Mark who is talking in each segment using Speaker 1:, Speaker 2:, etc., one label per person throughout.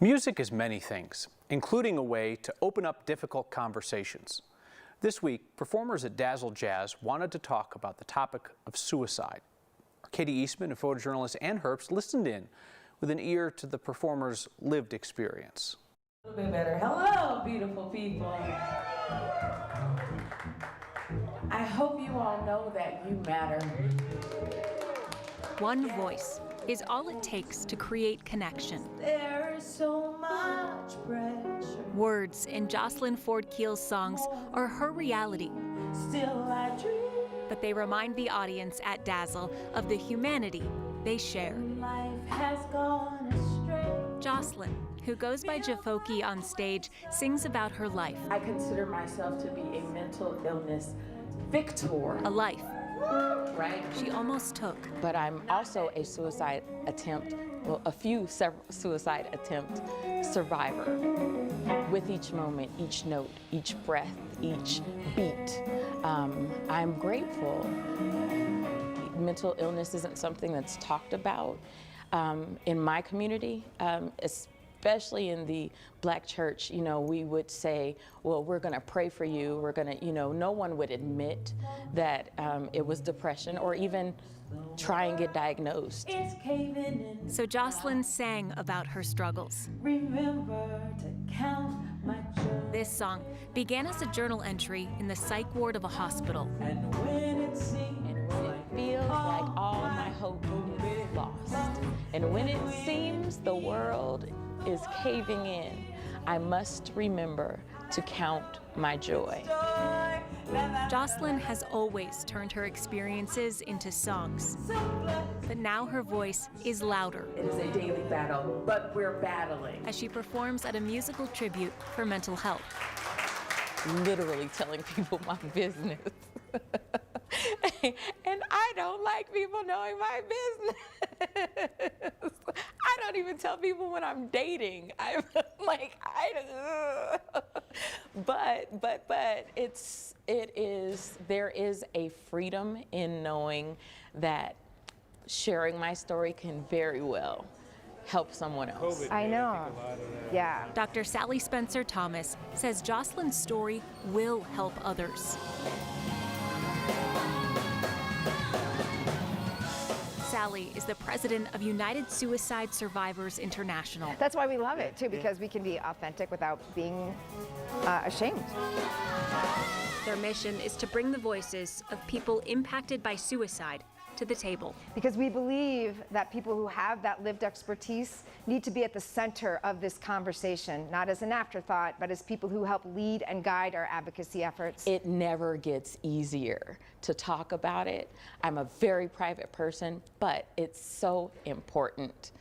Speaker 1: Music is many things, including a way to open up difficult conversations. This week, performers at Dazzle Jazz wanted to talk about the topic of suicide. Katie Eastman, a photojournalist, and Herbst listened in with an ear to the performers' lived experience.
Speaker 2: A little bit better. Hello, beautiful people. I hope you all know that you matter.
Speaker 3: One voice is all it takes to create connection.
Speaker 2: There is so much pressure.
Speaker 3: Words in Jocelyn Ford Keel's songs are her reality.
Speaker 2: Still I dream.
Speaker 3: But they remind the audience at Dazzle of the humanity they share.
Speaker 2: Life has gone astray.
Speaker 3: Jocelyn, who goes by Jafoki on stage, sings about her life.
Speaker 2: I consider myself to be a mental illness victor.
Speaker 3: A life
Speaker 2: Right?
Speaker 3: she almost took.
Speaker 4: But I'm also a suicide attempt, well, several suicide attempt survivor. With each moment, each note, each breath, each beat, I'm grateful. Mental illness isn't something that's talked about in my community, especially in the Black church. You know, we would say, well, we're gonna pray for you. We're gonna, no one would admit that it was depression or even try and get diagnosed.
Speaker 2: It's caving in.
Speaker 3: So Jocelyn sang about her struggles.
Speaker 2: Remember to count my joy.
Speaker 3: This song began as a journal entry in the psych ward of a hospital.
Speaker 2: And when it seems
Speaker 4: And when it feels like all my hope is lost, and when it seems the world is caving in, I must remember to count my joy.
Speaker 3: Jocelyn has always turned her experiences into songs, but now her voice is louder
Speaker 2: it is a daily battle, but we're battling.
Speaker 3: as she performs at a musical tribute for mental health.
Speaker 4: Literally telling people my business. And I don't like people knowing my business. I don't even tell people when I'm dating. I'm like, but there is a freedom in knowing that sharing my story can very well help someone else.
Speaker 5: I know. Yeah.
Speaker 3: Dr. Sally Spencer Thomas says Jocelyn's story will help others. Sally is the president of United Suicide Survivors International.
Speaker 5: That's why we love it, too, because we can be authentic without being ashamed.
Speaker 3: Their mission is to bring the voices of people impacted by suicide to the table.
Speaker 5: Because we believe that people who have that lived expertise need to be at the center of this conversation, not as an afterthought, but as people who help lead and guide our advocacy efforts.
Speaker 4: It never gets easier to talk about it. I'm a very private person, but it's so important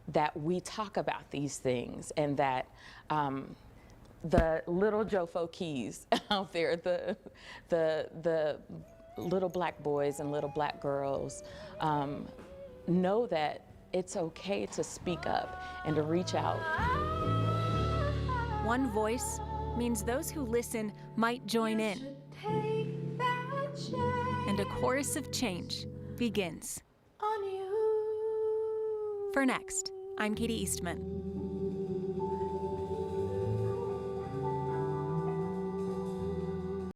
Speaker 4: that we talk about these things, and that the little Jofokis out there, the little Black boys and little Black girls know that it's okay to speak up and to reach out.
Speaker 3: One voice means those who listen might join in, and a chorus of change begins.
Speaker 2: On you.
Speaker 3: For Next, I'm Katie Eastman.